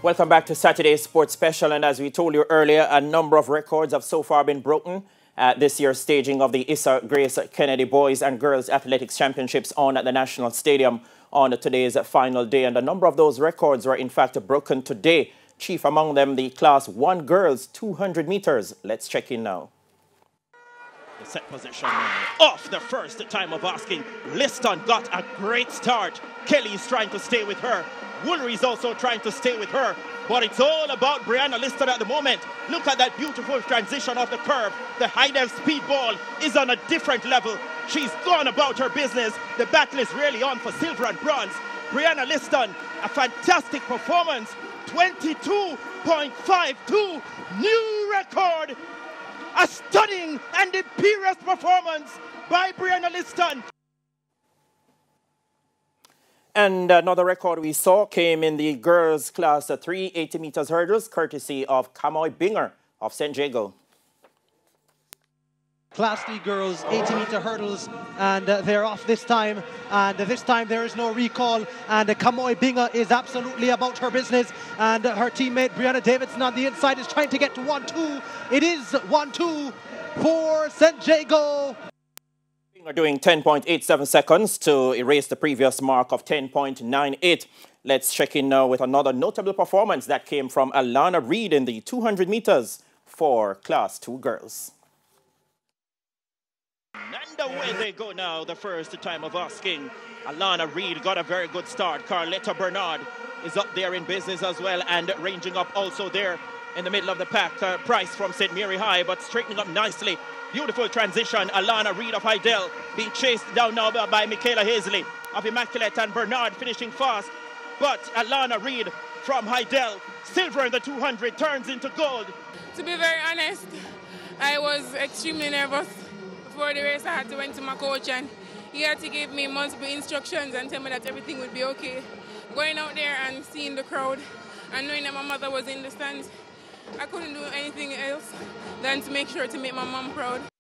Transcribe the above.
Welcome back to Saturday's Sports Special, and as we told you earlier, a number of records have so far been broken at this year's staging of the Issa Grace Kennedy Boys and Girls Athletics Championships on at the National Stadium on today's final day, and a number of those records were in fact broken today. Chief among them, the Class 1 Girls 200 meters. Let's check in now. The set position off the first time of asking. Lyston got a great start. Kelly is trying to stay with her. Woolery is also trying to stay with her. But it's all about Brianna Lyston at the moment. Look at that beautiful transition off the curve. The high dive speed ball is on a different level. She's gone about her business. The battle is really on for silver and bronze. Brianna Lyston, a fantastic performance. 22.52, new record. A stunning and imperious performance by Brianna Lyston. And another record we saw came in the girls' class 3 80 meters hurdles, courtesy of Kamoy Binger of St. Jago. Class 3 girls 80-meter hurdles, and they're off this time, and this time there is no recall, and Kamoy Binger is absolutely about her business, and her teammate Brianna Davidson on the inside is trying to get to 1-2. It is 1-2 for St. Jago. Binger doing 10.87 seconds to erase the previous mark of 10.98. Let's check in now with another notable performance that came from Alana Reid in the 200 meters for Class 2 girls. And away they go now, the first time of asking. Alana Reid got a very good start. Carletta Bernard is up there in business as well, and ranging up also there in the middle of the pack. Price from St. Mary High, but straightening up nicely. Beautiful transition. Alana Reid of Hydel being chased down now by Michaela Hazley of Immaculate, and Bernard finishing fast. But Alana Reid from Hydel, silver in the 200, turns into gold. To be very honest, I was extremely nervous. Before the race, I had to went to my coach, and he had to give me multiple instructions and tell me that everything would be okay. Going out there and seeing the crowd and knowing that my mother was in the stands, I couldn't do anything else than to make sure to make my mom proud.